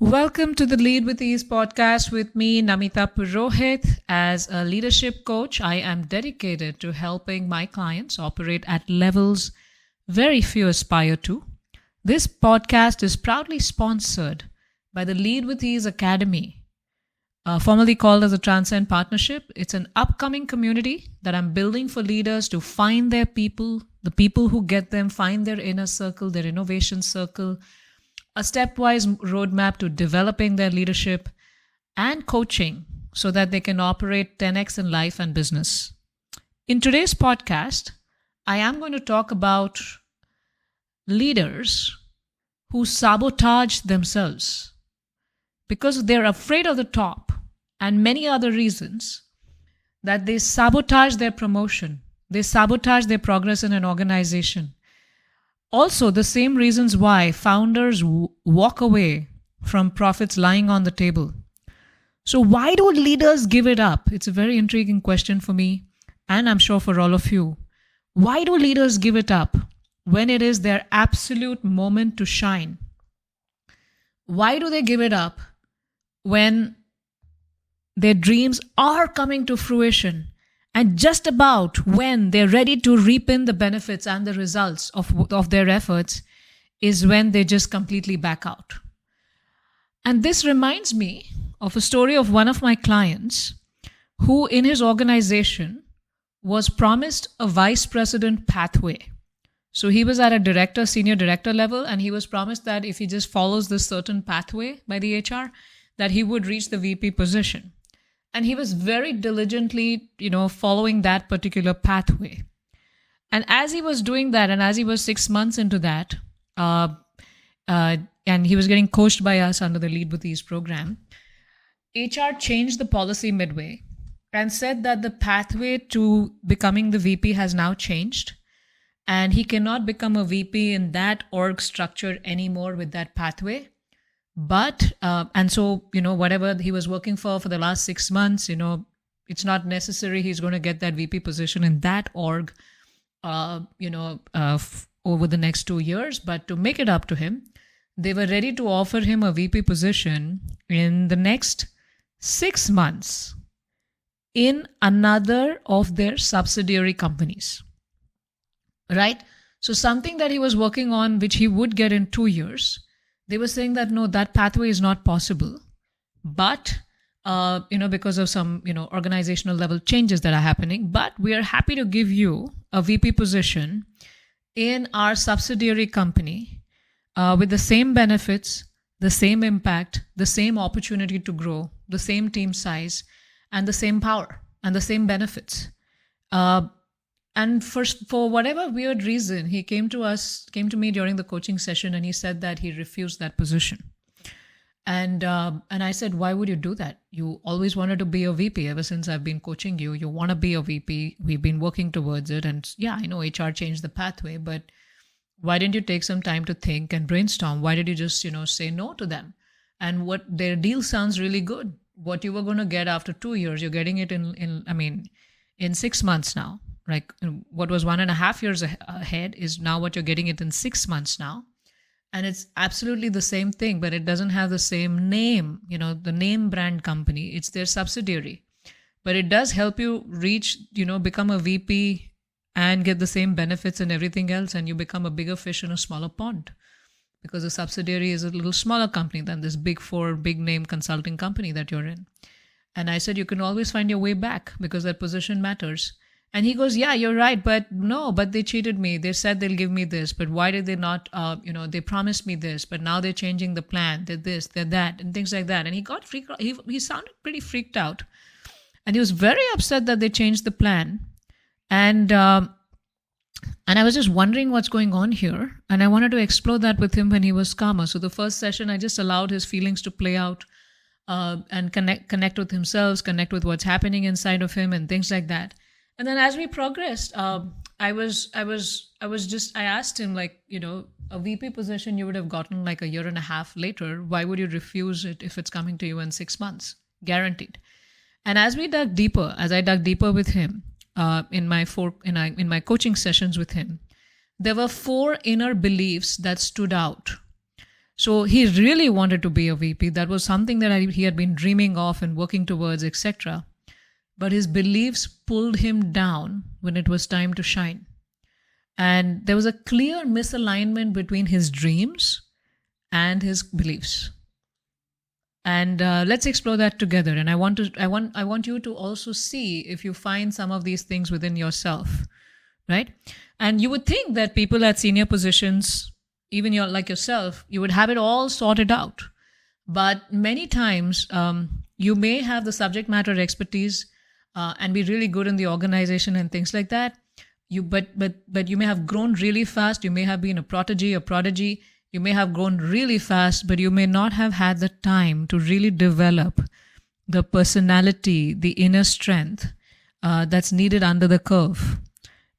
Welcome to the Lead with Ease podcast with me, Namita Purohit. As a leadership coach, I am dedicated to helping my clients operate at levels very few aspire to. This podcast is proudly sponsored by the Lead with Ease Academy, formerly called as the Transcend Partnership. It's an upcoming community that I'm building for leaders to find their people, the people who get them, find their inner circle, their innovation circle, a stepwise roadmap to developing their leadership and coaching so that they can operate 10x in life and business. In today's podcast, I am going to talk about leaders who sabotage themselves because they're afraid of the top and many other reasons that they sabotage their promotion, they sabotage their progress in an organization. Also, the same reasons why founders walk away from profits lying on the table. So why do leaders give it up? It's a very intriguing question for me, and I'm sure for all of you. Why do leaders give it up when it is their absolute moment to shine? Why do they give it up when their dreams are coming to fruition? And just about when they're ready to reap in the benefits and the results of their efforts is when they just completely back out. And this reminds me of a story of one of my clients who in his organization was promised a vice president pathway. So he was at a senior director level, and he was promised that if he just follows this certain pathway by the HR, that he would reach the VP position. And he was very diligently, following that particular pathway. And as he was doing that, and as he was 6 months into that, and he was getting coached by us under the Lead with Ease program, HR changed the policy midway and said that the pathway to becoming the VP has now changed. And he cannot become a VP in that org structure anymore with that pathway. But, and so, whatever he was working for the last 6 months, it's not necessary he's going to get that VP position in that org, over the next 2 years. But to make it up to him, they were ready to offer him a VP position in the next 6 months in another of their subsidiary companies, right? So something that he was working on, which he would get in 2 years, they were saying that, no, that pathway is not possible. But, because of some, organizational level changes that are happening, but we are happy to give you a VP position in our subsidiary company with the same benefits, the same impact, the same opportunity to grow, the same team size, and the same power and the same benefits. And for whatever weird reason, he came to me during the coaching session, and he said that he refused that position. And I said, why would you do that? You always wanted to be a VP ever since I've been coaching you. You want to be a VP. We've been working towards it. And yeah, I know HR changed the pathway, but why didn't you take some time to think and brainstorm? Why did you just, say no to them? And what their deal sounds really good. What you were going to get after 2 years, you're getting it in 6 months now. Like what was 1.5 years ahead is now what you're getting it in 6 months now. And it's absolutely the same thing, but it doesn't have the same name, the name brand company. It's their subsidiary. But it does help you reach, become a VP and get the same benefits and everything else. And you become a bigger fish in a smaller pond because the subsidiary is a little smaller company than this big four, big name consulting company that you're in. And I said, you can always find your way back because that position matters. And he goes, yeah, you're right, but they cheated me. They said they'll give me this, but why did they not, they promised me this, but now they're changing the plan. They're this, they're that, and things like that. And he got freaked out. He sounded pretty freaked out. And he was very upset that they changed the plan. And I was just wondering what's going on here. And I wanted to explore that with him when he was calmer. So the first session, I just allowed his feelings to play out and connect with himself, connect with what's happening inside of him and things like that. And then as we progressed, I asked him, like, a VP position you would have gotten like 1.5 years later. Why would you refuse it if it's coming to you in 6 months? Guaranteed. And as I dug deeper with him, in my coaching sessions with him, there were 4 inner beliefs that stood out. So he really wanted to be a VP. That was something that he had been dreaming of and working towards, etc. But his beliefs pulled him down when it was time to shine. And there was a clear misalignment between his dreams and his beliefs. And let's explore that together. And I want you to also see if you find some of these things within yourself, right? And you would think that people at senior positions, even like yourself, you would have it all sorted out. But many times you may have the subject matter expertise and be really good in the organization and things like that. But you may have grown really fast. You may have been a prodigy. You may have grown really fast, but you may not have had the time to really develop the personality, the inner strength that's needed under the curve.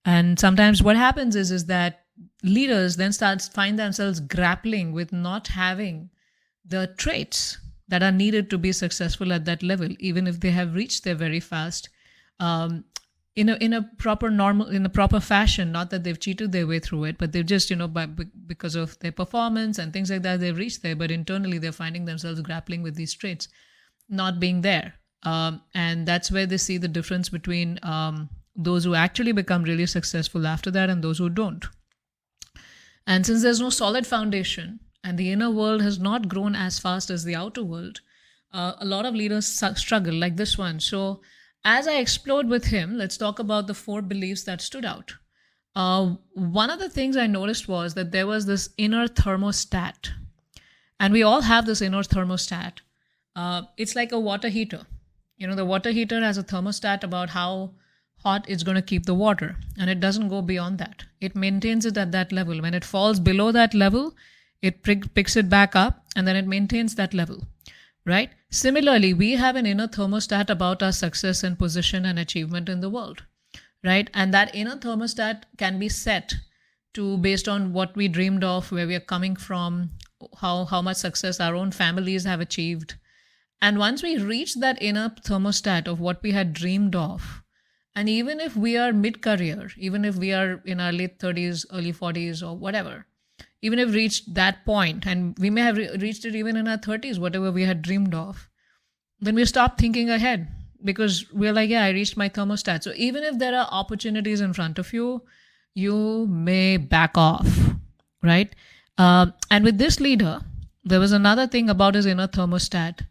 And sometimes what happens is that leaders then find themselves grappling with not having the traits that are needed to be successful at that level, even if they have reached there very fast, in a proper fashion. Not that they've cheated their way through it, but they've just, because of their performance and things like that, they've reached there. But internally, they're finding themselves grappling with these traits not being there. And that's where they see the difference between those who actually become really successful after that and those who don't. And since there's no solid foundation and the inner world has not grown as fast as the outer world, a lot of leaders struggle like this one. So as I explored with him, let's talk about the 4 beliefs that stood out. One of the things I noticed was that there was this inner thermostat. And we all have this inner thermostat. It's like a water heater. The water heater has a thermostat about how hot it's going to keep the water, and it doesn't go beyond that. It maintains it at that level. When it falls below that level, it picks it back up, and then it maintains that level, right? Similarly, we have an inner thermostat about our success and position and achievement in the world, right? And that inner thermostat can be set to based on what we dreamed of, where we are coming from, how much success our own families have achieved. And once we reach that inner thermostat of what we had dreamed of, and even if we are mid-career, even if we are in our late 30s, early 40s or whatever, even if we reached that point, and we may have reached it even in our 30s, whatever we had dreamed of, then we stop thinking ahead because we're like, yeah, I reached my thermostat. So even if there are opportunities in front of you, you may back off, right? And with this leader, there was another thing about his inner thermostat.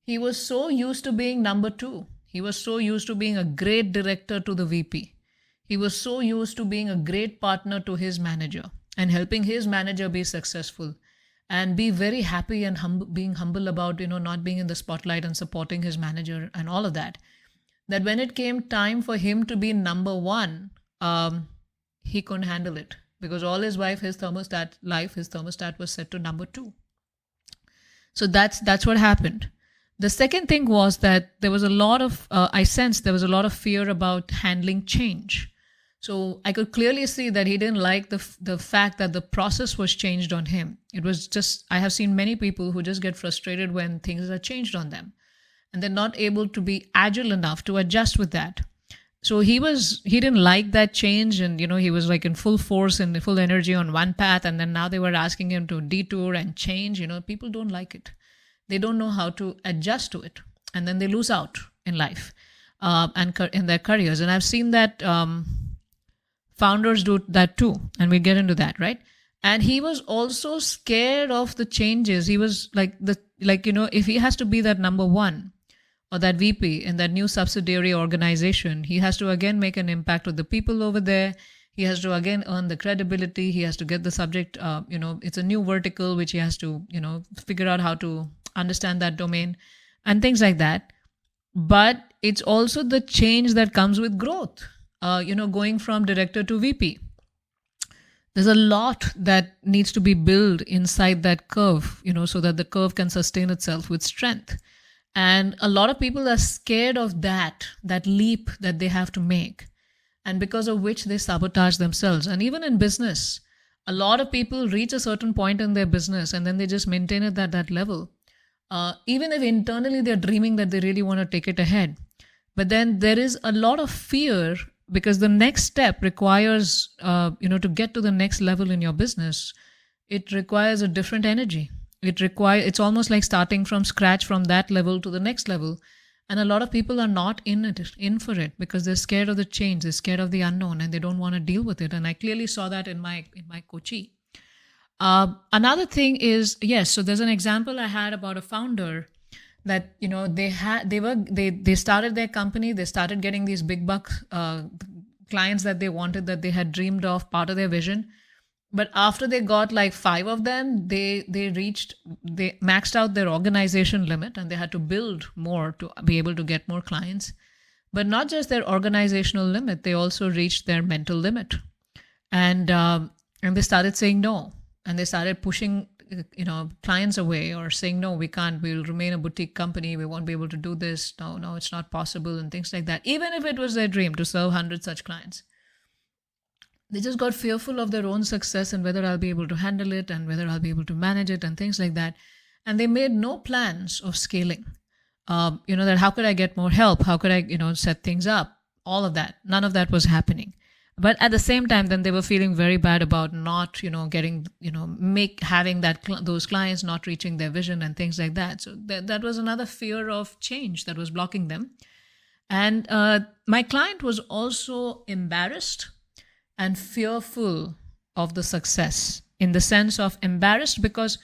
He was so used to being number 2. He was so used to being a great director to the VP. He was so used to being a great partner to his manager and helping his manager be successful and be very happy and being humble about, not being in the spotlight and supporting his manager and all of that. That when it came time for him to be number 1, he couldn't handle it because all his thermostat was set to number 2. So that's what happened. The second thing was that there was a lot of, I sensed there was a lot of fear about handling change. So I could clearly see that he didn't like the fact that the process was changed on him. It was just, I have seen many people who just get frustrated when things are changed on them and they're not able to be agile enough to adjust with that. So he didn't like that change, and he was like in full force and full energy on one path, and then now they were asking him to detour and change. People don't like it. They don't know how to adjust to it, and then they lose out in life and in their careers. And I've seen that founders do that too, and we get into that, right? And he was also scared of the changes. He was if he has to be that number 1 or that VP in that new subsidiary organization, he has to again make an impact with the people over there. He has to again earn the credibility. He has to get the subject, it's a new vertical, which he has to, figure out how to understand that domain and things like that. But it's also the change that comes with growth, going from director to VP. There's a lot that needs to be built inside that curve, so that the curve can sustain itself with strength. And a lot of people are scared of that leap that they have to make. And because of which they sabotage themselves. And even in business, a lot of people reach a certain point in their business and then they just maintain it at that level. Even if internally they're dreaming that they really want to take it ahead. But then there is a lot of fear because the next step requires, to get to the next level in your business, it requires a different energy. It's almost like starting from scratch from that level to the next level. And a lot of people are not in for it because they're scared of the change, they're scared of the unknown, and they don't want to deal with it. And I clearly saw that in my coachee. Another thing is, yes, so there's an example I had about a founder that, they started their company, they started getting these big buck clients that they wanted, that they had dreamed of, part of their vision. But after they got like 5 of them, they maxed out their organization limit, and they had to build more to be able to get more clients. But not just their organizational limit, they also reached their mental limit. And they started saying no. And they started pushing, clients away, or saying, no, we can't, we'll remain a boutique company, we won't be able to do this. No, it's not possible, and things like that. Even if it was their dream to serve 100 such clients. They just got fearful of their own success and whether I'll be able to handle it and whether I'll be able to manage it and things like that. And they made no plans of scaling. That how could I get more help? How could I, set things up? All of that. None of that was happening. But at the same time, then they were feeling very bad about not, getting, having those clients, not reaching their vision and things like that. So that was another fear of change that was blocking them. And my client was also embarrassed and fearful of the success, in the sense of embarrassed because,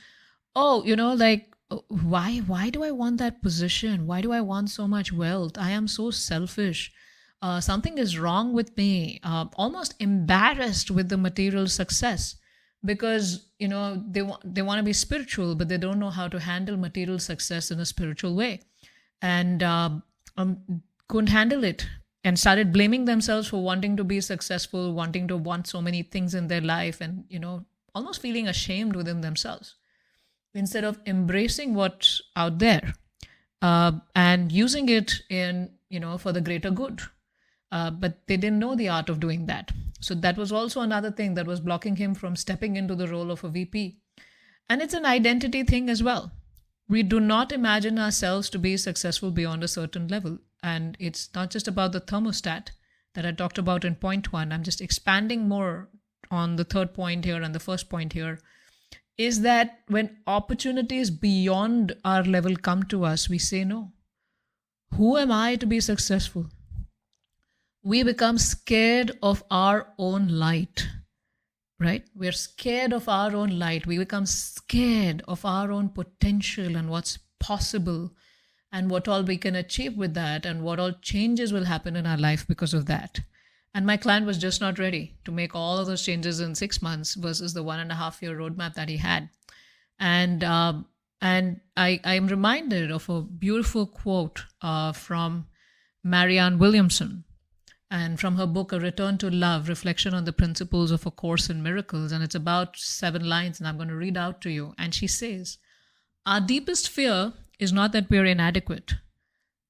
why do I want that position? Why do I want so much wealth? I am so selfish. Something is wrong with me. Almost embarrassed with the material success because, they want to be spiritual, but they don't know how to handle material success in a spiritual way. And couldn't handle it. And started blaming themselves for wanting to be successful, wanting to want so many things in their life, and, almost feeling ashamed within themselves instead of embracing what's out there and using it in, for the greater good. But they didn't know the art of doing that. So that was also another thing that was blocking him from stepping into the role of a VP. And it's an identity thing as well. We do not imagine ourselves to be successful beyond a certain level. And it's not just about the thermostat that I talked about in point 1. I'm just expanding more on the third point here and the first point here, is that when opportunities beyond our level come to us, we say no. Who am I to be successful? We become scared of our own light, right? We're scared of our own light. We become scared of our own potential and what's possible, and what all we can achieve with that, and what all changes will happen in our life because of that. And my client was just not ready to make all of those changes in 6 months versus the 1.5-year roadmap that he had. And I am reminded of a beautiful quote from Marianne Williamson, and from her book, A Return to Love, Reflection on the Principles of A Course in Miracles. And it's about 7 lines, and I'm going to read out to you. And she says, our deepest fear is not that we are inadequate.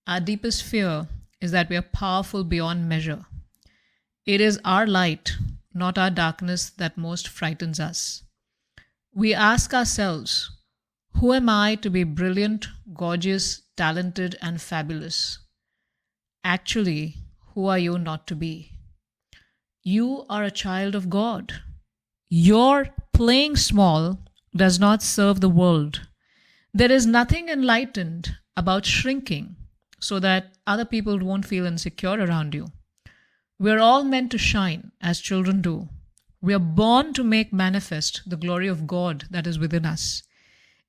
Our deepest fear is that we are powerful beyond measure. It is our light, not our darkness, that most frightens us. We ask ourselves, who am I to be brilliant, gorgeous, talented, and fabulous? Actually, who are you not to be? You are a child of God. Your playing small does not serve the world. There is nothing enlightened about shrinking so that other people won't feel insecure around you. We're all meant to shine as children do. We are born to make manifest the glory of God that is within us.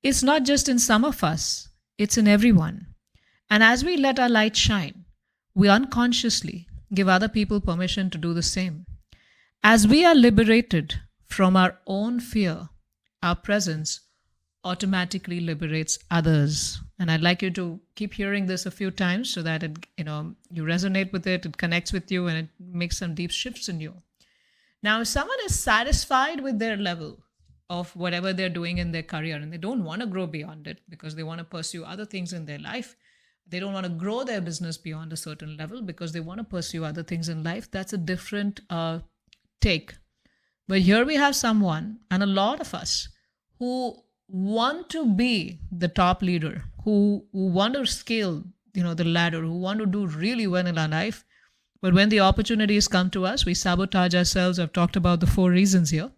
It's not just in some of us, it's in everyone. And as we let our light shine, we unconsciously give other people permission to do the same. As we are liberated from our own fear, our presence automatically liberates others. And I'd like you to keep hearing this a few times so that you resonate with it, it connects with you, and it makes some deep shifts in you. Now, if someone is satisfied with their level of whatever they're doing in their career and they don't want to grow beyond it because they want to pursue other things in their life, they don't want to grow their business beyond a certain level because they want to pursue other things in life, that's a different take. But here we have someone, and a lot of us, who want to be the top leader, who want to scale, the ladder, who want to do really well in our life. But when the opportunities come to us, we sabotage ourselves. I've talked about the 4 reasons here.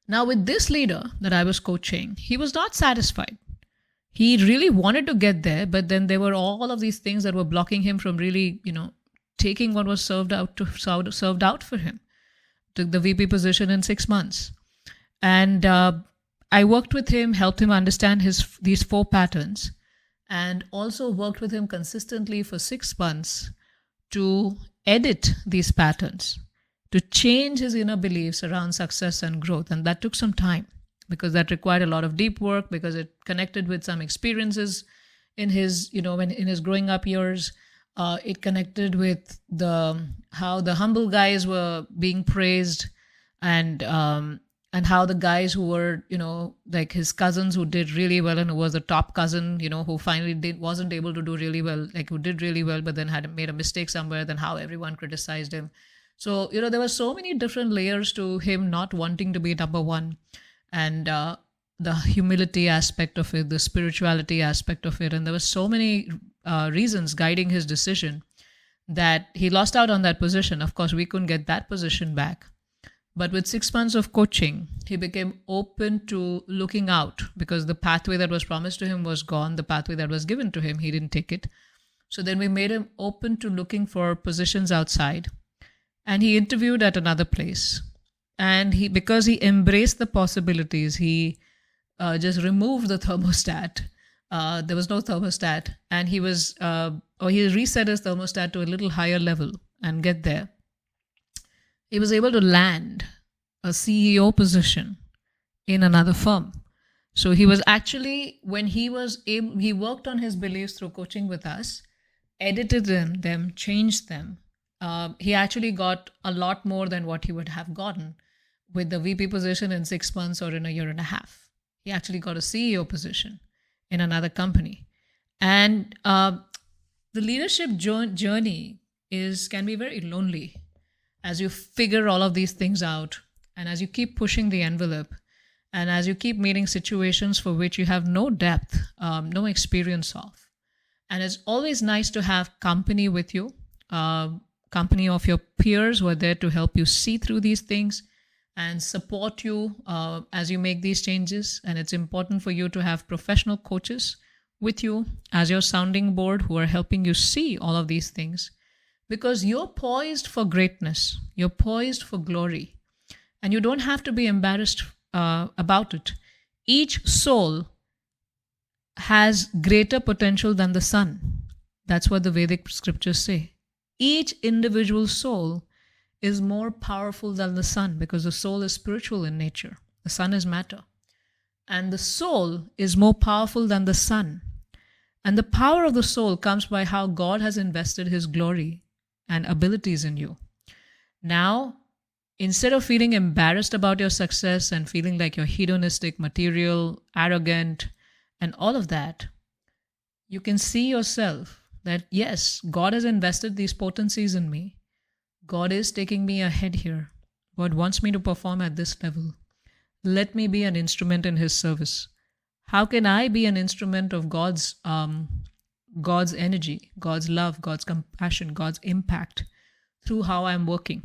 Now, with this leader that I was coaching, he was not satisfied. He really wanted to get there, but then there were all of these things that were blocking him from really, taking what was served out for him. Took the VP position in 6 months. And I worked with him, helped him understand these 4 patterns, and also worked with him consistently for 6 months to edit these patterns, to change his inner beliefs around success and growth. And that took some time because that required a lot of deep work, because it connected with some experiences in his, in his growing up years. It connected with how the humble guys were being praised, and how the guys who were, like his cousins who did really well, and who was the top cousin, who finally wasn't able to do really well, like who did really well, but then had made a mistake somewhere, then how everyone criticized him. So, there were so many different layers to him not wanting to be number one, and the humility aspect of it, the spirituality aspect of it. And there were so many reasons guiding his decision that he lost out on that position. Of course, we couldn't get that position back. But with 6 months of coaching, he became open to looking out, because the pathway that was promised to him was gone. The pathway that was given to him, he didn't take it. So then we made him open to looking for positions outside. And he interviewed at another place. And because he embraced the possibilities, he just removed the thermostat. There was no thermostat. And he reset his thermostat to a little higher level and get there. He was able to land a CEO position in another firm. So he was actually, when he worked on his beliefs through coaching with us, edited them, changed them. He actually got a lot more than what he would have gotten with the VP position in 6 months or in a year and a half. He actually got a CEO position in another company. And the leadership journey can be very lonely as you figure all of these things out, and as you keep pushing the envelope, and as you keep meeting situations for which you have no depth, no experience of. And it's always nice to have company with you, company of your peers who are there to help you see through these things and support you as you make these changes. And it's important for you to have professional coaches with you as your sounding board who are helping you see all of these things, because you're poised for greatness, you're poised for glory, and you don't have to be embarrassed about it. Each soul has greater potential than the sun. That's what the Vedic scriptures say. Each individual soul is more powerful than the sun, because the soul is spiritual in nature. The sun is matter. And the soul is more powerful than the sun. And the power of the soul comes by how God has invested his glory and abilities in you. Now, instead of feeling embarrassed about your success and feeling like you're hedonistic, material, arrogant, and all of that, you can see yourself that, yes, God has invested these potencies in me. God is taking me ahead here. God wants me to perform at this level. Let me be an instrument in his service. How can I be an instrument of God's energy, God's love, God's compassion, God's impact through how I'm working?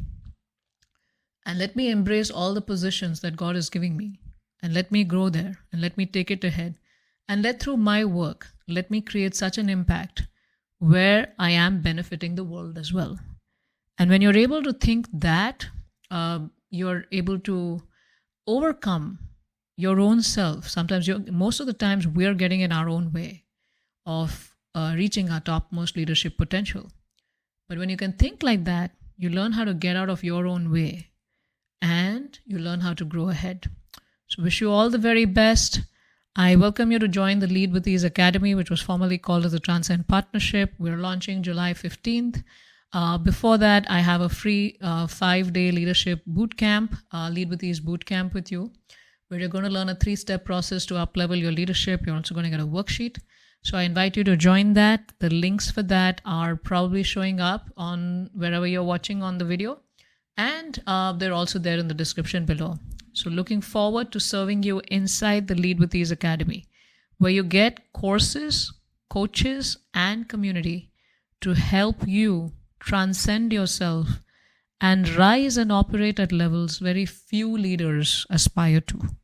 And let me embrace all the positions that God is giving me, and let me grow there, and let me take it ahead. And through my work, let me create such an impact where I am benefiting the world as well. And when you're able to think that, you're able to overcome your own self. Sometimes, most of the times, we're getting in our own way of reaching our topmost leadership potential. But when you can think like that, you learn how to get out of your own way, and you learn how to grow ahead. So wish you all the very best. I welcome you to join the Lead with Ease Academy, which was formerly called as the Transcend Partnership. We're launching July 15th. Before that, I have a free 5-day leadership bootcamp, Lead with Ease bootcamp with you, where you're going to learn a 3-step process to up-level your leadership. You're also going to get a worksheet. So I invite you to join that. The links for that are probably showing up on wherever you're watching on the video. And they're also there in the description below. So looking forward to serving you inside the Lead with Ease Academy, where you get courses, coaches, and community to help you transcend yourself and rise and operate at levels very few leaders aspire to.